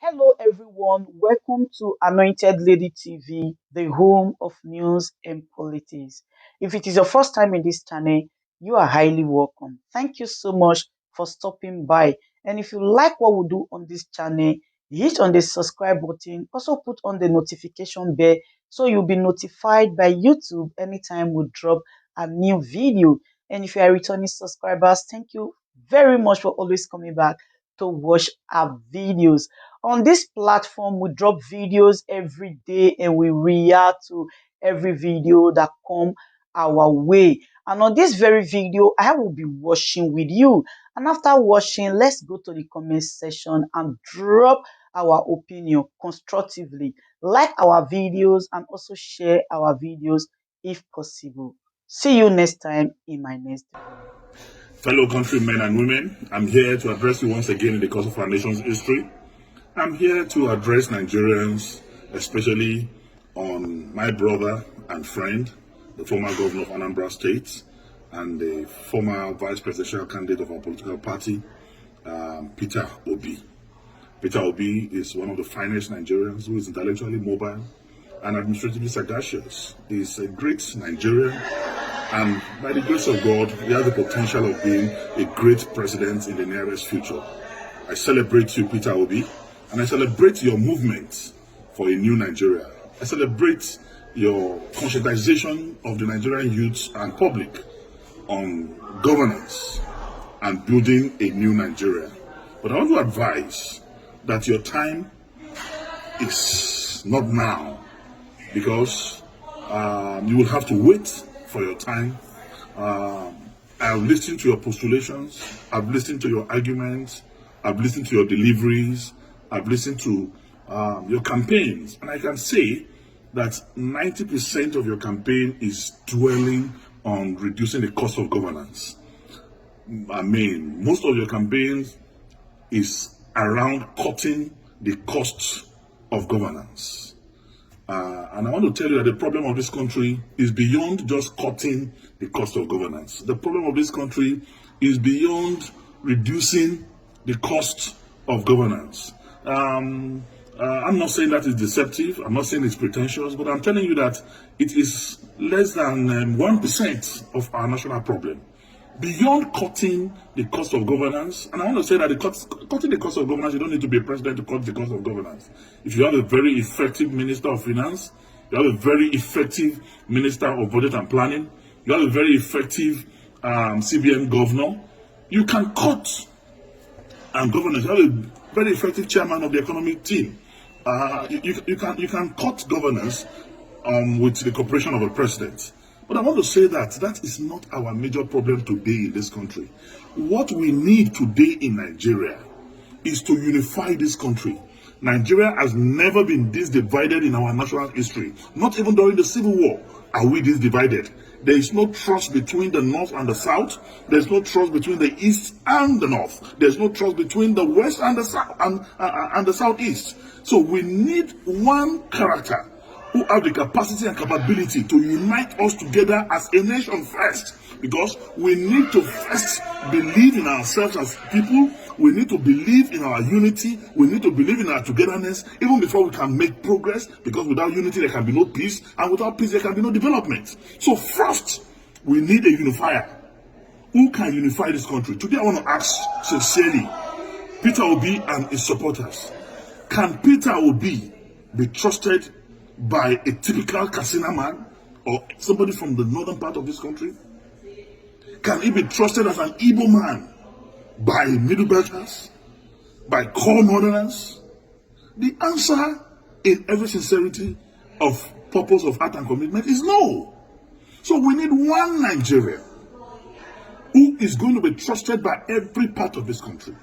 Hello, everyone. Welcome to Anointed Lady TV, the home of news and politics. If it is your first time in this channel, you are highly welcome. Thank you so much for stopping by. And if you like what we do on this channel, hit on the subscribe button. Also, put on the notification bell so you'll be notified by YouTube anytime we drop a new video. And if you are returning subscribers, thank you very much for always coming back to watch our videos. On this platform, we drop videos every day and we react to every video that come our way. And on this very video, I will be watching with you. And after watching, let's go to the comment section and drop our opinion constructively. Like our videos and also share our videos if possible. See you next time in my next video. Fellow countrymen and women, I'm here to address you once again in the course of our nation's history. I'm here to address Nigerians, especially on my brother and friend, the former governor of Anambra State, and the former vice presidential candidate of our political party, Peter Obi. Peter Obi is one of the finest Nigerians who is intellectually mobile and administratively sagacious. He's a great Nigerian, and by the grace of God, he has the potential of being a great president in the nearest future. I celebrate you, Peter Obi, and I celebrate your movement for a new Nigeria. I celebrate your conscientization of the Nigerian youth and public on governance and building a new Nigeria. But I want to advise that your time is not now, because you will have to wait for your time. I've listened to your postulations, I've listened to your arguments, I've listened to your deliveries, I've listened to your campaigns, and I can say that 90% of your campaign is dwelling on reducing the cost of governance. I mean, most of your campaigns is around cutting the cost of governance. And I want to tell you that the problem of this country is beyond just cutting the cost of governance. The problem of this country is beyond reducing the cost of governance. I'm not saying that it's deceptive, I'm not saying it's pretentious, but I'm telling you that it is less than 1% of our national problem. Beyond cutting the cost of governance, and I want to say that cutting the cost of governance, you don't need to be a president to cut the cost of governance. If you have a very effective Minister of Finance, you have a very effective Minister of Budget and Planning, you have a very effective CBN governor, you can cut governance. You have a very effective chairman of the economic team. You can cut governance with the cooperation of a president. But I want to say that that is not our major problem today in this country. What we need today in Nigeria is to unify this country. Nigeria has never been this divided in our national history. Not even during the Civil War are we this divided. There is no trust between the North and the South. There's no trust between the East and the North. There's no trust between the West and the South and the Southeast. So we need one character who have the capacity and capability to unite us together as a nation first, because we need to first believe in ourselves as people. We need to believe in our unity. We need to believe in our togetherness even before we can make progress, because without unity there can be no peace, and without peace there can be no development. So first, we need a unifier. Who can unify this country? Today I want to ask sincerely Peter Obi and his supporters, can Peter Obi be trusted by a typical Katsina man or somebody from the northern part of this country? Can he be trusted as an Igbo man by Middle Belters, by core northerners? The answer, in every sincerity of purpose of heart and commitment, is no. So we need one Nigeria who is going to be trusted by every part of this country,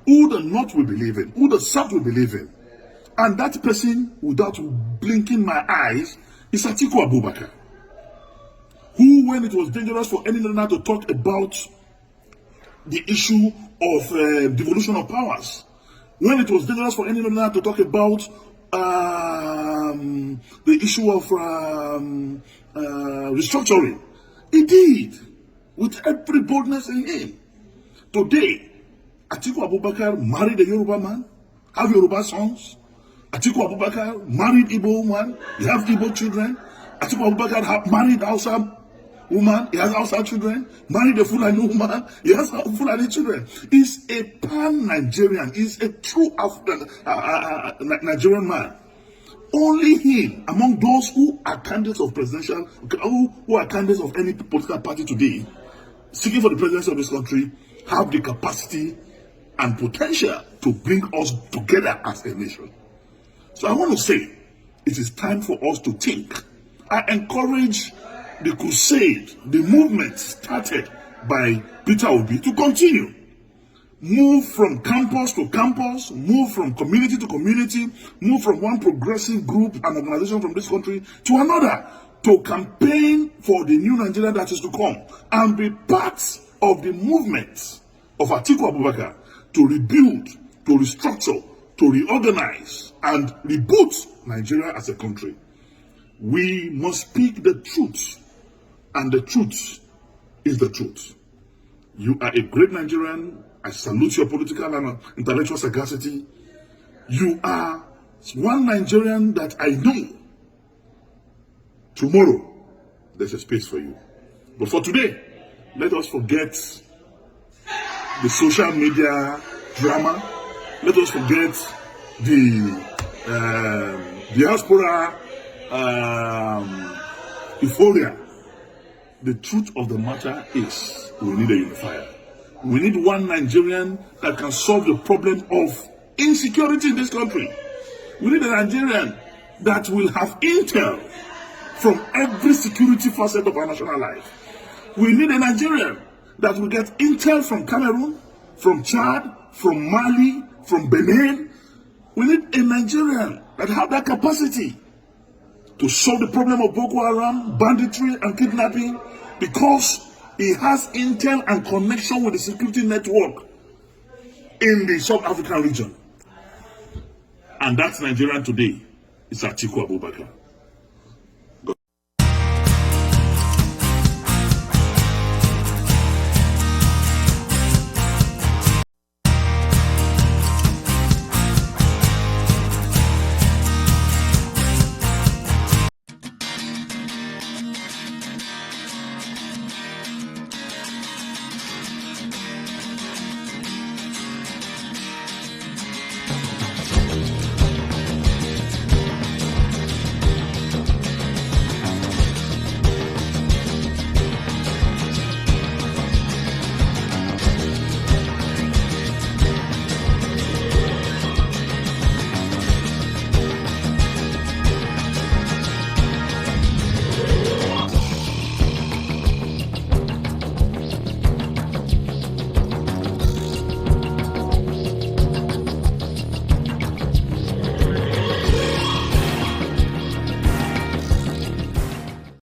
who the North will believe in, who the South will believe in. And that person, without blinking my eyes, is Atiku Abubakar, who, when it was dangerous for any leader to talk about the issue of devolution of powers, when it was dangerous for any leader to talk about the issue of restructuring, he did, with every boldness in him. Today, Atiku Abubakar married a Yoruba man, have Yoruba sons. Atiku Abubakar married Igbo woman. He have Igbo children. Atiku Abubakar married Hausa woman. He has Hausa children. Married a Fulani woman. He has Fulani children. He's a pan-Nigerian. He's a true Nigerian man. Only him, among those who are candidates of presidential, who are candidates of any political party today, seeking for the presidency of this country, have the capacity and potential to bring us together as a nation. So I want to say, it is time for us to think. I encourage the crusade, the movement started by Peter Obi to continue. Move from campus to campus, move from community to community, move from one progressive group and organization from this country to another, to campaign for the new Nigeria that is to come, and be part of the movement of Atiku Abubakar to rebuild, to restructure, to reorganize, and reboot Nigeria as a country. We must speak the truth, and the truth is the truth. You are a great Nigerian. I salute your political and intellectual sagacity. You are one Nigerian that I know. Tomorrow, there's a space for you. But for today, let us forget the social media drama. Let us forget the diaspora euphoria. The truth of the matter is we need a unifier. We need one Nigerian that can solve the problem of insecurity in this country. We need a Nigerian that will have intel from every security facet of our national life. We need a Nigerian that will get intel from Cameroon, from Chad, from Mali, from Benin. We need a Nigerian that has that capacity to solve the problem of Boko Haram, banditry, and kidnapping, because he has intel and connection with the security network in the South African region. And that's Nigerian today. It's Atiku Abubakar.